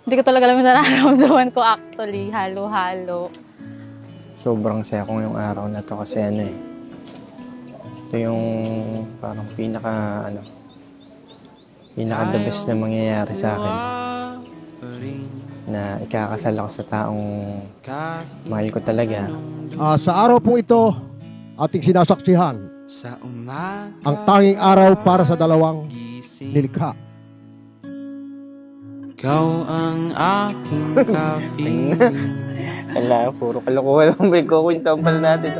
Hindi ko talaga alam yung nararamdaman ko actually, halo-halo. Sobrang saya ko ngayong araw na to kasi ano eh. Ito yung parang pinaka the best na mangyayari sa akin. Na ikakasal ako sa taong mahal ko talaga. Sa araw po ito, ating sinasaksihan ang tanging araw para sa dalawang nilikha. Ikaw ang aking kapiling. Wala, puro kalokohan lang may kukwintahan pala natin.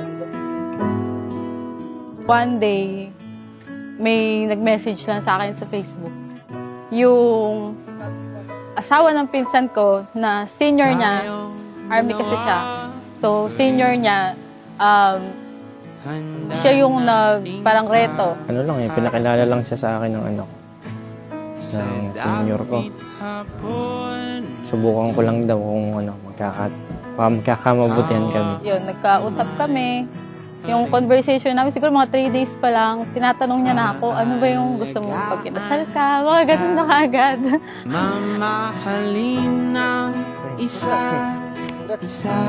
One day, may nag-message lang sa akin sa Facebook. Yung asawa ng pinsan ko na senior niya, army kasi siya. So, senior niya, siya yung parang reto. Ano lang eh, pinakilala lang siya sa akin ng ng senior ko. Subukan ko lang daw kung magkakamabutihan kami. Yun, nagkausap kami. Yung conversation namin, siguro mga 3 days pa lang, tinatanong niya na ako, ano ba yung gusto mo pag kinasal ka? Mga ganun na kaagad. Mamahalin ng isa-isa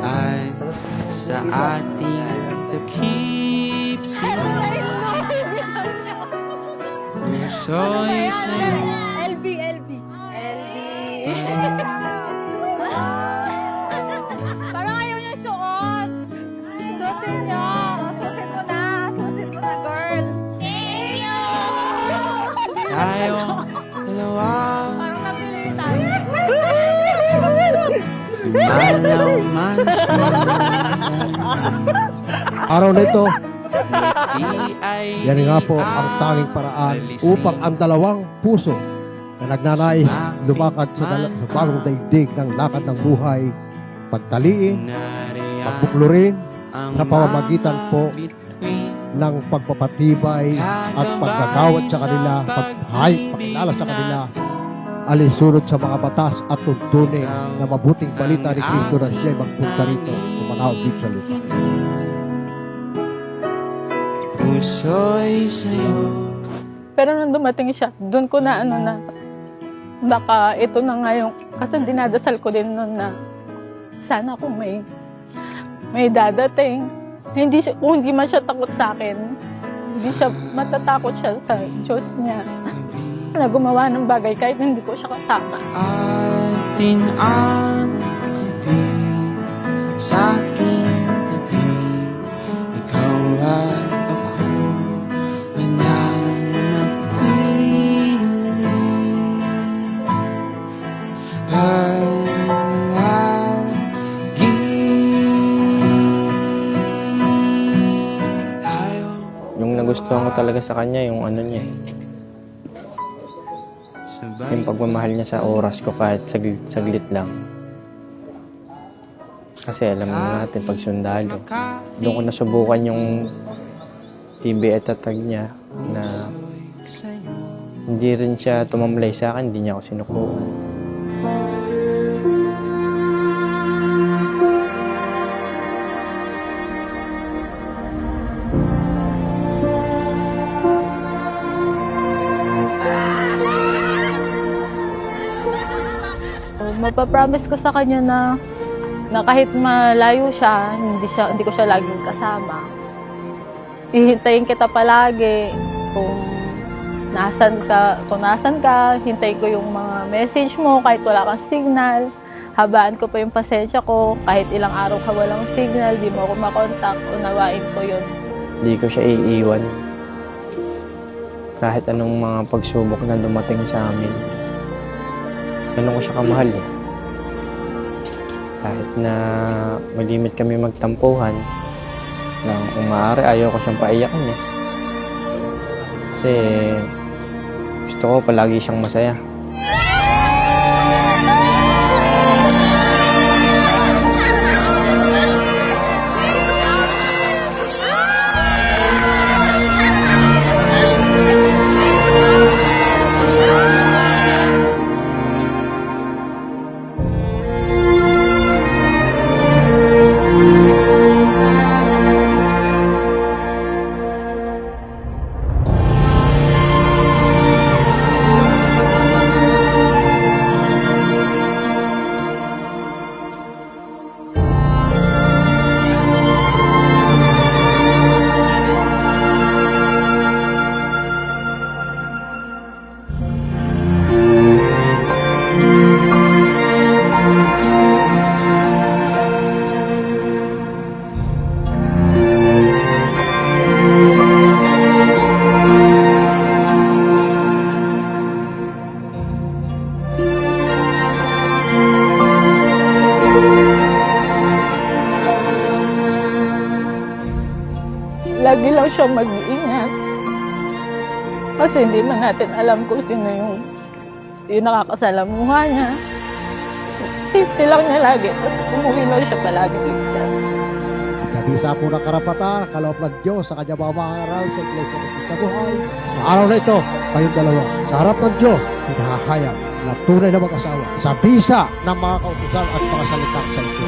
ay sa ating takip sila. Puso'y sa'yo. LB. Parang ayaw niya suot. Suotin niyo. Suotin mo na, girl. Tayo, dalawa. Parang napilitan. Malaw man siya. Araw na ito, yan nga po ang tanging paraan upang ang dalawang puso na nagnanais lumakad sa bagong daigdig ng lakad ng buhay, pagtaliin, pagbuklurin sa pamamagitan po ng pagpapatibay at pagkagawad sa kanila, pagkilala sa kanila, alinsunod sa mga batas at tuntunin na mabuting balita ni Kristo na siya'y magpunta rito kumanaw dito sa lupa. Puso'y sa'yo. Pero nung dumating siya, doon ko na baka ito na nga yung, kasi dinadasal ko din noon na sana kung may dadating. Kung hindi man siya takot sa akin, hindi siya matatakot siya sa Diyos niya na gumawa ng bagay kahit hindi ko siya kasama. Atin ang gabi sa aking tabi, ikaw at ako mananatili palagi. Yung nagustuhan ko talaga sa kanya, yung niya, yung pagmamahal niya sa oras ko kahit saglit lang. Kasi alam natin, pag sundalo, doon ko nasubukan yung TV at tatag niya na hindi rin siya tumamlay sa akin, hindi niya ako sinukuhan. Mapapromise ko sa kanya na kahit malayo siya, hindi ko siya laging kasama. Hihintayin kita palagi. Kung nasan ka, hintayin ko yung mga message mo kahit wala kang signal. Habaan ko pa yung pasensya ko, kahit ilang araw ka walang signal, di mo ako makontak, unawain ko yun. Hindi ko siya iiwan. Kahit anong mga pagsubok na dumating sa amin. Ganun ko siya kamahal eh. Kahit na malimit kami magtampuhan, na kung maaari ayaw ko siyang paiyakan eh. Kasi gusto ko palagi siyang masaya. siyang mag-iingat. Kasi hindi man natin alam kung sino yung nakakasalamuha niya. Safety lang niya lagi. Tapos umuwi na siya palagi ligtas. Sa bisa po ng karapatan, kaloob ng Diyos sa kanyang mga aral sa Iglesia ng Buhay. Sa araw na ito, kayong dalawa, sa harap ng Diyos, hinahahayag na tunay na mag-asawa sa bisa ng mga kautusan at mga salitang sa ito.